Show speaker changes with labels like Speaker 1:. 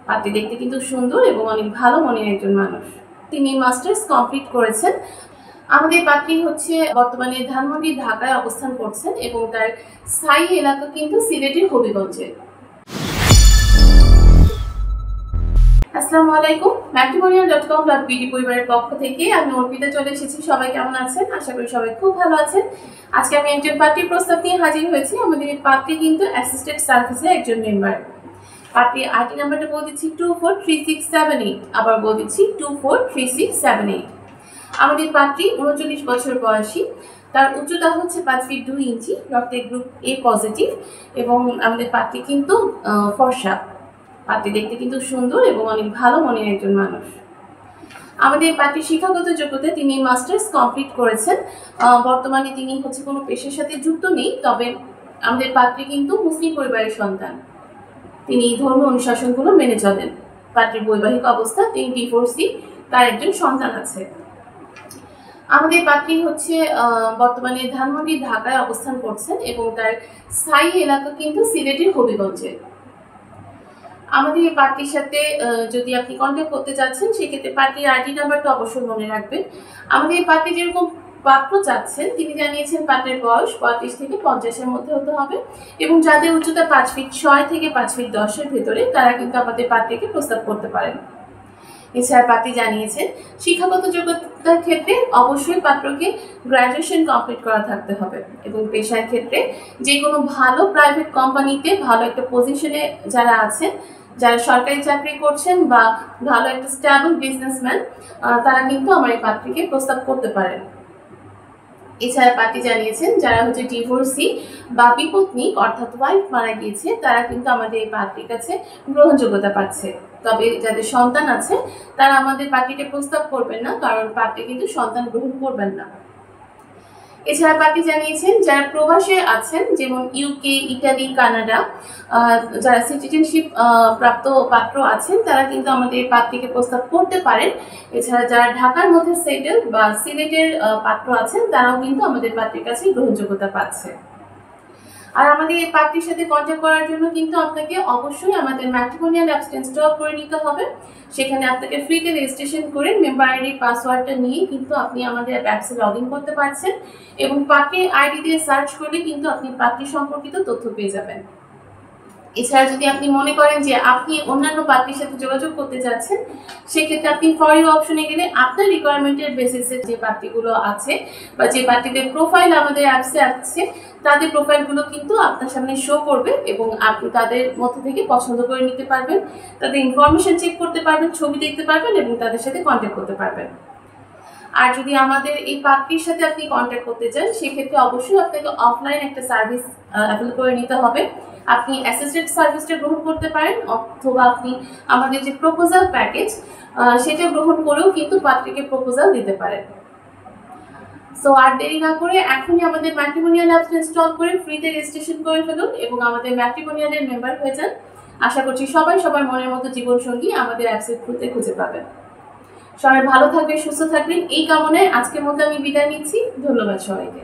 Speaker 1: পাত্রী দেখতে কিন্তু সুন্দর এবং অনেক ভালো মনের একজন মানুষ। তিনি মাস্টার্স কমপ্লিট করেছেন। আমাদের পাত্রী হচ্ছে বর্তমানে ধানমন্ডি ঢাকায় অবস্থান করছেন এবং তার স্থায়ী এলাকা কিন্তু সিলেটের হবিগঞ্জে। আসসালামু আলাইকুম, matrimonial.com.bd পরিবারের পক্ষ থেকে আমি অর্পিতা চলে এসেছি। সবাই কেমন আছেন? আশা করি সবাই খুব ভালো আছেন। আজকে আমি একজন পাত্রীর প্রস্তাব নিয়ে হাজির হয়েছি। আমাদের এই পাত্রী কিন্তু অ্যাসিস্ট্যান্ট সার্ভিসে একজন মেম্বার। পাত্রীর আইডি নাম্বারটা বলে দিচ্ছি 243678, আবার বলে দিচ্ছি 243678। আমাদের পাত্রী 39 বছর বয়সী, তার উচ্চতা হচ্ছে 5 ফিট 2 ইঞ্চি, রক্তের গ্রুপ এ পজিটিভ এবং আমাদের পাত্রী কিন্তু ফর্সা। পাত্রী দেখতে কিন্তু সুন্দর এবং অনেক ভালো মনের একজন মানুষ। আমাদের পাত্রীর শিক্ষাগত যোগ্যতা তিনি মাস্টার্স কমপ্লিট করেছেন। বর্তমানে তিনি হচ্ছে কোনো পেশার সাথে যুক্ত নেই, তবে আমাদের পাত্রী কিন্তু মুসলিম পরিবারের সন্তান। তিনি ধর্মীয় অনুশাসনগুলো মেনে চলেন। পাত্রীর বৈবাহিক অবস্থা, তিনি ডিভোর্সি, তার একজন সন্তান আছে। আমাদের পাত্রী হচ্ছে বর্তমানে ধানমন্ডি ঢাকায় অবস্থান করছেন এবং তার স্থায়ী এলাকা কিন্তু সিলেটের হবিগঞ্জে। আমাদের এই পাত্রীর সাথে যদি আপনি কন্ট্যাক্ট করতে চাচ্ছেন, সেক্ষেত্রে পাত্রীর আইডি নাম্বারটা অবশ্যই মনে রাখবেন। আমাদের এই পাত্রী যেরকম পাত্র চাচ্ছেন, তিনি জানিয়েছেন পাত্রের বয়স 35 থেকে 50-এর মধ্যে হতে হবে এবং যাদের উচ্চতা 5 ফিট 6 থেকে 5 ফিট 10-এর ভেতরে, তারা কিন্তু আমাদের পাত্রীকে প্রস্তাব করতে পারেন। এছাড়া পাত্রী জানিয়েছেন শিক্ষাগত যোগ্যতার ক্ষেত্রে অবশ্যই পাত্রকে গ্র্যাজুয়েশন কমপ্লিট করা থাকতে হবে এবং পেশার ক্ষেত্রে যে কোনো ভালো প্রাইভেট কোম্পানিতে ভালো একটা পজিশনে যারা আছেন, যারা সরকারি চাকরি করছেন বা ভালো একটা স্টেবল বিজনেসম্যান, তারা কিন্তু আমার এই পাত্রীকে প্রস্তাব করতে পারেন। এছাড়া পাত্রী জানিয়েছেন যারা হচ্ছে ডিভোর্সি বা বিপত্নিক অর্থাৎ ওয়াইফ মারা গিয়েছে, তারা কিন্তু আমাদের এই পাত্রীর কাছে গ্রহণযোগ্যতা পাচ্ছে। তবে যাদের সন্তান আছে তারা আমাদের পাত্রীকে প্রস্তাব করবেন না, কারণ পাত্রী কিন্তু সন্তান গ্রহণ করবেন না। এছাড়া পাত্রী জানিয়েছেন যারা প্রবাসে আছেন, যেমন ইউকে, ইটালি, কানাডা, যারা সিটিজেনশিপ প্রাপ্ত পাত্র আছেন, তারা কিন্তু আমাদের পাত্রীকে প্রস্তাব করতে পারেন। এছাড়া যারা ঢাকার মধ্যে সেটেল বা সিলেটের পাত্র আছেন, তারাও কিন্তু আমাদের পাত্রীর কাছে গ্রহণযোগ্যতা পাচ্ছে। আর আমাদের এই পাত্রীর সাথে কন্ট্যাক্ট করার জন্য কিন্তু আপনাকে অবশ্যই আমাদের ম্যাট্রিমোনিয়াল অ্যাপস ইনস্টল করে নিতে হবে। সেখানে আপনাকে ফ্রিতে রেজিস্ট্রেশন করে মেম্বার আইডি পাসওয়ার্ডটা নিয়ে কিন্তু আপনি আমাদের অ্যাপসে লগ ইন করতে পারছেন এবং পাত্রীর আইডি দিয়ে সার্চ করলে কিন্তু আপনি পাত্রী সম্পর্কিত তথ্য পেয়ে যাবেন। এছাড়া যদি আপনি মনে করেন যে আপনি অন্যান্য পাত্রীর সাথে যোগাযোগ করতে চাচ্ছেন, সেক্ষেত্রে আপনি ফর ইউ অপশনে গেলে আপনার রিকোয়ারমেন্টের বেসিসে যে পাত্রীগুলো আছে বা যে পাত্রীদের প্রোফাইল আমাদের অ্যাপসে আছে, তাদের প্রোফাইলগুলো কিন্তু আপনার সামনে শো করবে এবং আপনি তাদের মধ্যে থেকে পছন্দ করে নিতে পারবেন, তাদের ইনফরমেশন চেক করতে পারবেন, ছবি দেখতে পারবেন এবং তাদের সাথে কন্ট্যাক্ট করতে পারবেন। আর যদি আমাদের এই পাত্রীর সাথে আপনি কন্ট্যাক্ট করতে চান, সেক্ষেত্রে অবশ্যই আপনাকে অফলাইন একটা সার্ভিস অ্যাভেল করে নিতে হবে। আপনি অ্যাসিস্ট্যান্ট সার্ভিসটা গ্রহণ করতে পারেন, অথবা আপনি আমাদের যে প্রপোজাল প্যাকেজ সেটা গ্রহণ করেও কিন্তু পাত্রীকে প্রপোজাল দিতে পারেন। সো আর দেরি না করে এখনই আমাদের ম্যাট্রিমোনিয়াল অ্যাপস ইনস্টল করে ফ্রিতে রেজিস্ট্রেশন করে ফেলুন এবং আমাদের ম্যাট্রিমোনিয়ালের মেম্বার হয়ে যান। আশা করছি সবাই সবার মনের মতো জীবনসঙ্গী আমাদের অ্যাপসের থ্রুতে খুঁজে পাবেন। সবাই ভালো থাকবেন, সুস্থ থাকবেন এই কামনায় আজকের মতো আমি বিদায় নিচ্ছি। ধন্যবাদ সবাইকে।